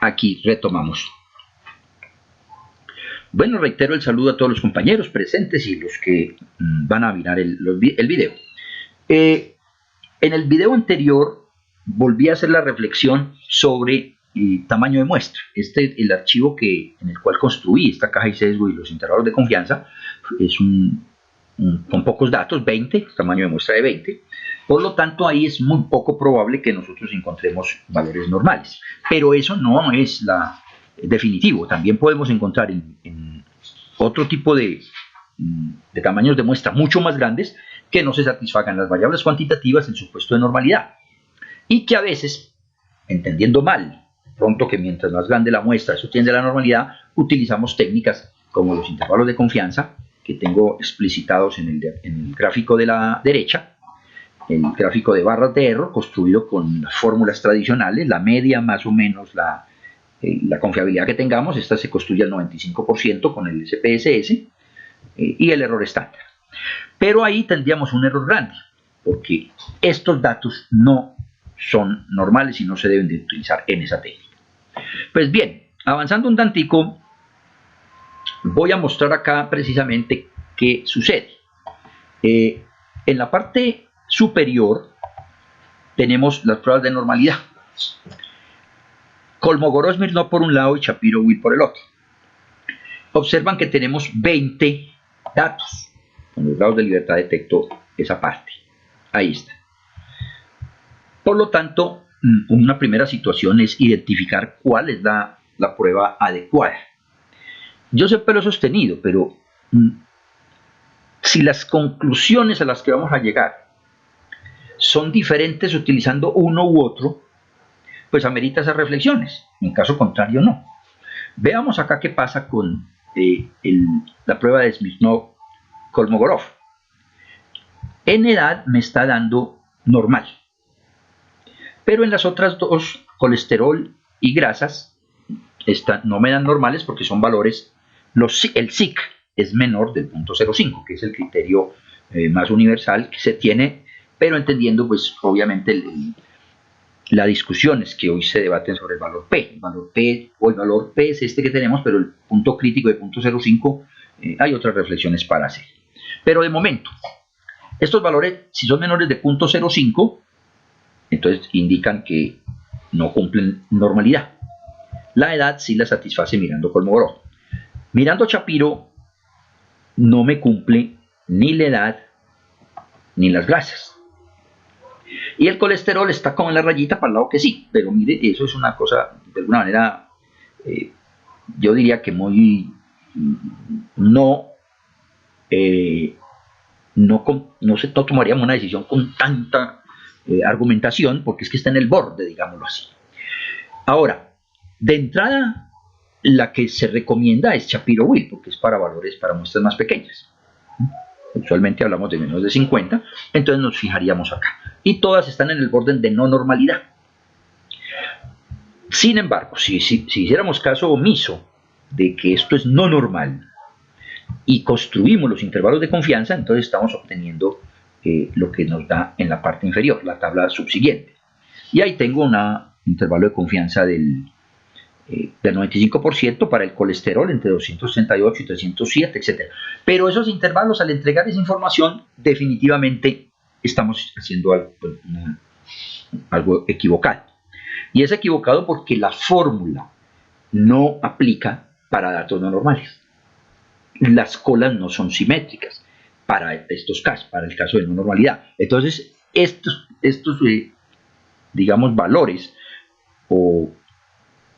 aquí retomamos. Bueno, reitero el saludo a todos los compañeros presentes y los que van a mirar el video. En el video anterior volví a hacer la reflexión sobre el tamaño de muestra. El archivo en el cual construí esta caja y sesgo y los intervalos de confianza es con pocos datos, 20, tamaño de muestra de 20. Por lo tanto, ahí es muy poco probable que nosotros encontremos valores normales. Pero eso no es definitivo. También podemos encontrar en otro tipo de tamaños de muestra mucho más grandes que no se satisfagan las variables cuantitativas en supuesto de normalidad. Y que a veces, entendiendo mal, pronto que mientras más grande la muestra, eso tiende a la normalidad, utilizamos técnicas como los intervalos de confianza, que tengo explicitados en el gráfico de la derecha, el gráfico de barras de error, construido con las fórmulas tradicionales, la media más o menos la confiabilidad que tengamos. Esta se construye al 95% con el SPSS y el error estándar. Pero ahí tendríamos un error grande, porque estos datos no son normales y no se deben de utilizar en esa técnica. Pues bien, avanzando un tantico, voy a mostrar acá precisamente qué sucede. En la parte superior tenemos las pruebas de normalidad. Kolmogorov-Smirnov por un lado y Shapiro-Wilk por el otro. Observan que tenemos 20 datos. Con los grados de libertad detecto esa parte. Ahí está. Por lo tanto, una primera situación es identificar cuál es la prueba adecuada. Yo siempre lo he sostenido, pero si las conclusiones a las que vamos a llegar son diferentes utilizando uno u otro, pues amerita esas reflexiones. En caso contrario, no. Veamos acá qué pasa con la prueba de Smirnov-Kolmogorov. En edad me está dando normal. Pero en las otras dos, colesterol y grasas, no me dan normales porque son valores. El SIC es menor del 0.05, que es el criterio más universal que se tiene, pero entendiendo, pues, obviamente, las discusiones que hoy se debaten sobre el valor P. El valor P o el valor P es este que tenemos, pero el punto crítico de 0.05 hay otras reflexiones para hacer. Pero de momento, estos valores, si son menores de 0.05, entonces indican que no cumplen normalidad. La edad sí la satisface mirando Kolmogorov. Mirando Shapiro, no me cumple ni la edad ni las grasas. Y el colesterol está como en la rayita para el lado que sí, pero mire, eso es una cosa, de alguna manera, yo diría que muy no tomaríamos una decisión con tanta argumentación, porque es que está en el borde, digámoslo así. Ahora, de entrada, la que se recomienda es Shapiro-Wilk, porque es para muestras más pequeñas. Usualmente hablamos de menos de 50, entonces nos fijaríamos acá. Y todas están en el borde de no normalidad. Sin embargo, si hiciéramos caso omiso de que esto es no normal y construimos los intervalos de confianza, entonces estamos obteniendo lo que nos da en la parte inferior, la tabla subsiguiente. Y ahí tengo un intervalo de confianza del 95% para el colesterol entre 238 y 307, etc. Pero esos intervalos, al entregar esa información, definitivamente estamos haciendo algo equivocado. Y es equivocado porque la fórmula no aplica para datos no normales. Las colas no son simétricas para estos casos, para el caso de no normalidad. Entonces, estos digamos, valores o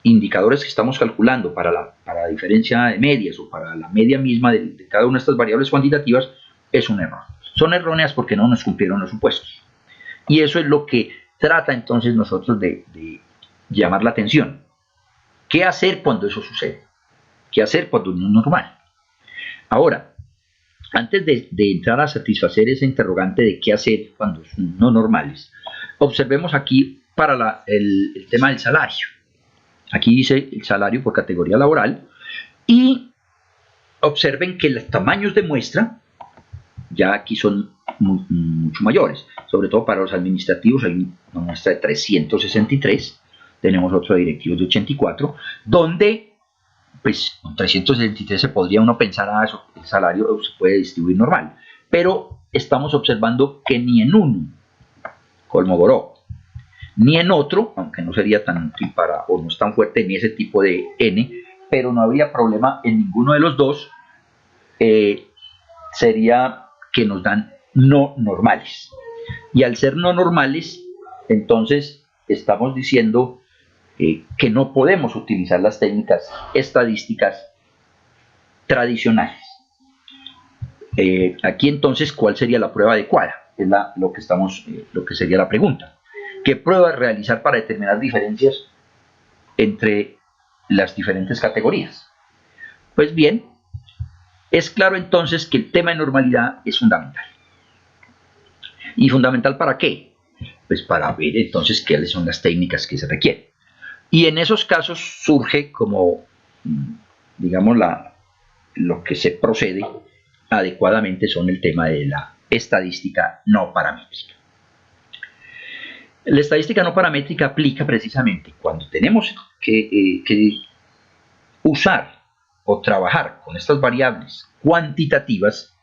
indicadores que estamos calculando para la diferencia de medias o para la media misma de cada una de estas variables cuantitativas es un error. Son erróneas porque no nos cumplieron los supuestos. Y eso es lo que trata entonces nosotros de llamar la atención. ¿Qué hacer cuando eso sucede? ¿Qué hacer cuando no es normal? Ahora, antes de entrar a satisfacer esa interrogante de qué hacer cuando son no normales, observemos aquí para el tema del salario. Aquí dice el salario por categoría laboral y observen que los tamaños de muestra ya aquí son mucho mayores, sobre todo para los administrativos hay una muestra de 363, tenemos otro de directivos de 84, donde pues con 363 se podría uno pensar, eso, el salario se puede distribuir normal, pero estamos observando que ni en uno, Kolmogorov, ni en otro, aunque no sería tan útil para, o no es tan fuerte ni ese tipo de N, pero no habría problema en ninguno de los dos, sería que nos dan no normales. Y al ser no normales, entonces estamos diciendo que no podemos utilizar las técnicas estadísticas tradicionales. Aquí entonces, ¿cuál sería la prueba adecuada? Es lo que sería la pregunta. ¿Qué prueba realizar para determinar diferencias entre las diferentes categorías? Pues bien, es claro entonces que el tema de normalidad es fundamental. ¿Y fundamental para qué? Pues para ver entonces cuáles son las técnicas que se requieren. Y en esos casos surge como, digamos, lo que se procede adecuadamente son el tema de la estadística no paramétrica. La estadística no paramétrica aplica precisamente cuando tenemos que usar o trabajar con estas variables cuantitativas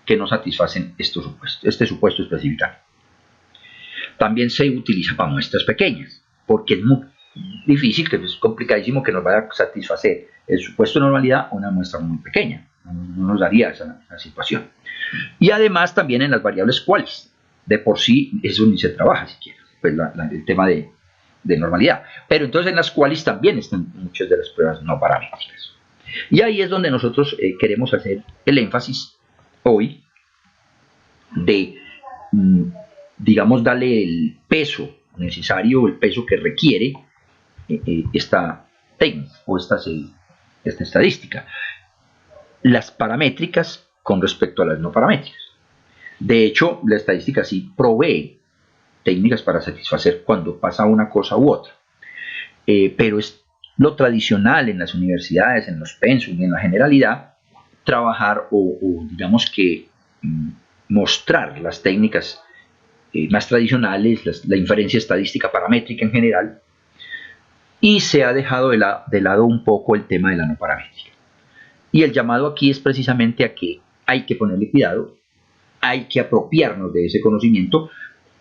que no satisfacen este supuesto específico. También se utiliza para muestras pequeñas, porque es muy difícil, que es complicadísimo que nos vaya a satisfacer el supuesto de normalidad una muestra muy pequeña. No nos daría esa situación. Y además también en las variables cuales, de por sí eso ni se trabaja siquiera, pues el tema de normalidad. Pero entonces en las cuales también están muchas de las pruebas no paramétricas. Y ahí es donde nosotros queremos hacer el énfasis hoy de, digamos, darle el peso necesario, el peso que requiere esta técnica o esta estadística. Las paramétricas con respecto a las no paramétricas. De hecho, la estadística sí provee técnicas para satisfacer cuando pasa una cosa u otra. Pero es lo tradicional en las universidades, en los pensum y en la generalidad, trabajar o digamos que mostrar las técnicas más tradicionales, la inferencia estadística paramétrica en general, y se ha dejado de lado un poco el tema de la no paramétrica. Y el llamado aquí es precisamente a que hay que ponerle cuidado, hay que apropiarnos de ese conocimiento.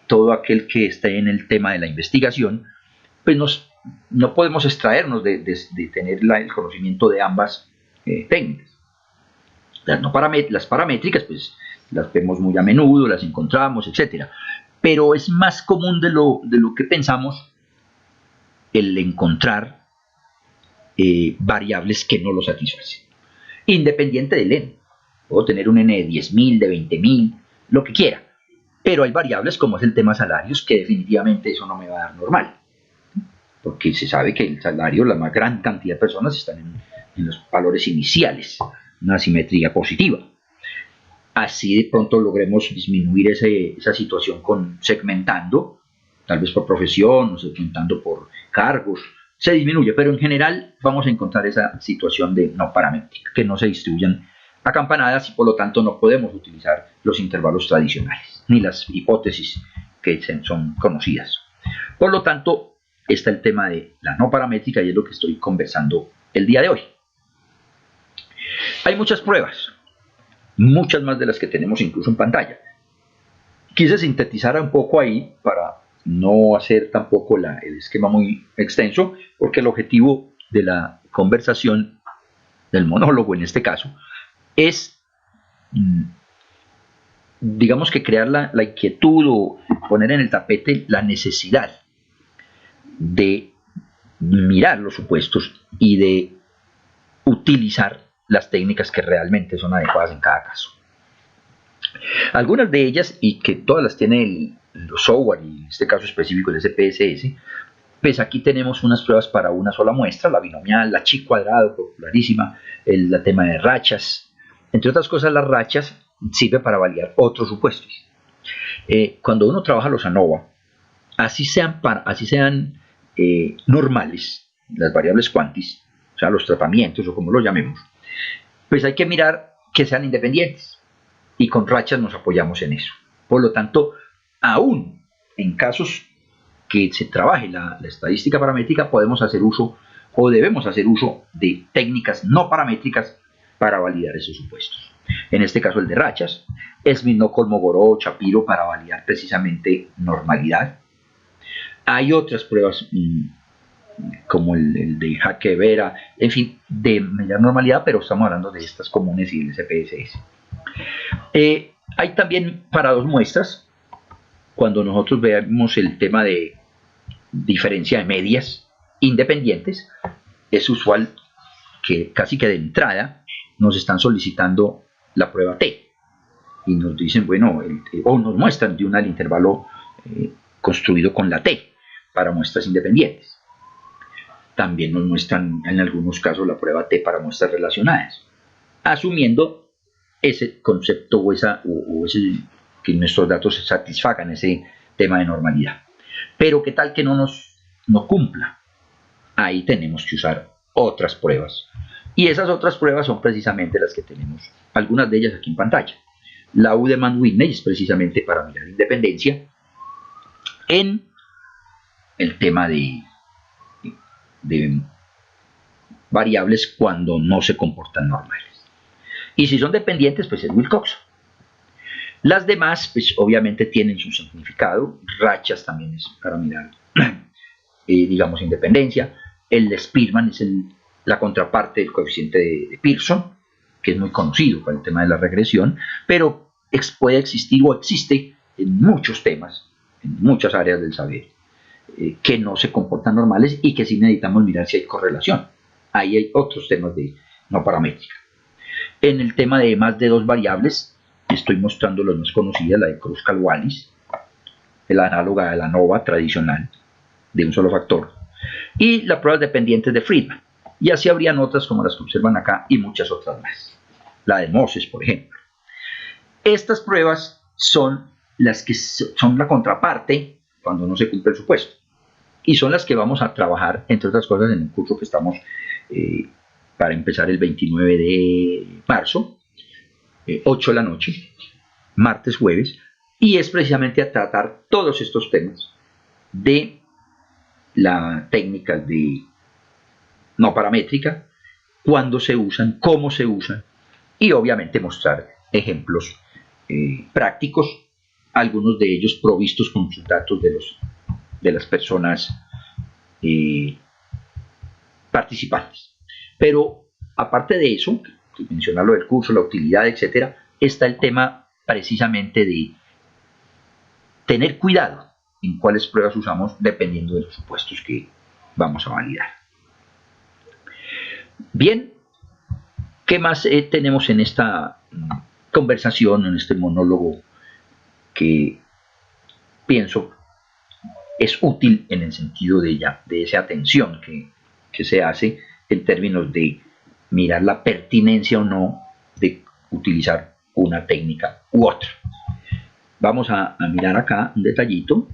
Todo aquel que esté en el tema de la investigación, pues no podemos extraernos de tener el conocimiento de ambas técnicas. Las paramétricas, pues las vemos muy a menudo, las encontramos, etc. Pero es más común de lo que pensamos el encontrar variables que no lo satisfacen. Independiente del n. Puedo tener un n de 10.000, de 20.000, lo que quiera. Pero hay variables como es el tema salarios que definitivamente eso no me va a dar normal. Porque se sabe que el salario, la más gran cantidad de personas están en los valores iniciales, una simetría positiva. Así de pronto logremos disminuir esa situación segmentando, tal vez por profesión o segmentando por cargos, se disminuye, pero en general vamos a encontrar esa situación de no paramétrica, que no se distribuyan a campanadas y por lo tanto no podemos utilizar los intervalos tradicionales, ni las hipótesis que son conocidas. Por lo tanto, está el tema de la no paramétrica y es lo que estoy conversando el día de hoy. Hay muchas pruebas, muchas más de las que tenemos incluso en pantalla. Quise sintetizar un poco ahí para no hacer tampoco el esquema muy extenso, porque el objetivo de la conversación, del monólogo en este caso, es, digamos que crear la inquietud o poner en el tapete la necesidad de mirar los supuestos y de utilizar las técnicas que realmente son adecuadas en cada caso. Algunas de ellas, y que todas las tiene los software, y en este caso específico el SPSS, pues aquí tenemos unas pruebas para una sola muestra, la binomial, la chi cuadrado, popularísima, el tema de rachas. Entre otras cosas, las rachas sirven para validar otros supuestos. Cuando uno trabaja los ANOVA, así sean normales, las variables cuantis, o sea, los tratamientos o como lo llamemos, pues hay que mirar que sean independientes y con rachas nos apoyamos en eso. Por lo tanto, aún en casos que se trabaje la estadística paramétrica, podemos hacer uso o debemos hacer uso de técnicas no paramétricas para validar esos supuestos. En este caso el de rachas, Smith, Kolmogorov, Shapiro para validar precisamente normalidad. Hay otras pruebas como el de Jaque-Vera, en fin, de medir normalidad, pero estamos hablando de estas comunes y el SPSS. Hay también para dos muestras, cuando nosotros veamos el tema de diferencia de medias independientes, es usual que casi que de entrada nos están solicitando la prueba T y nos dicen, bueno, o nos muestran de una el intervalo construido con la T para muestras independientes. También nos muestran en algunos casos la prueba T para muestras relacionadas, asumiendo ese concepto o que nuestros datos satisfagan ese tema de normalidad. Pero qué tal que no cumpla. Ahí tenemos que usar otras pruebas. Y esas otras pruebas son precisamente las que tenemos, algunas de ellas aquí en pantalla. La Udemann-Whitney es precisamente para mirar independencia en el tema de variables cuando no se comportan normales. Y si son dependientes, pues es Wilcox. Las demás, pues obviamente tienen su significado. Rachas también es para mirar, digamos, independencia. El de Spearman es la contraparte del coeficiente de Pearson, que es muy conocido para el tema de la regresión, pero puede existir o existe en muchos temas, en muchas áreas del saber, que no se comportan normales y que sí necesitamos mirar si hay correlación. Ahí hay otros temas de no paramétrica. En el tema de más de dos variables, estoy mostrando las más conocidas, la de Kruskal-Wallis, la análoga de la ANOVA tradicional, de un solo factor, y las pruebas dependientes de Friedman. Y así habrían otras como las que observan acá y muchas otras más. La de Moses, por ejemplo. Estas pruebas son las que son la contraparte cuando no se cumple el supuesto. Y son las que vamos a trabajar, entre otras cosas, en el curso que estamos para empezar el 29 de marzo, 8 de la noche, martes, jueves, y es precisamente a tratar todos estos temas de la técnica de no paramétrica, cuándo se usan, cómo se usan, y obviamente mostrar ejemplos prácticos, algunos de ellos provistos con sus datos de las personas participantes. Pero aparte de eso, mencionar lo del curso, la utilidad, etcétera, está el tema precisamente de tener cuidado en cuáles pruebas usamos dependiendo de los supuestos que vamos a validar. Bien, ¿qué más tenemos en esta conversación, en este monólogo que pienso es útil en el sentido de esa atención que se hace en términos de mirar la pertinencia o no de utilizar una técnica u otra? Vamos a mirar acá un detallito.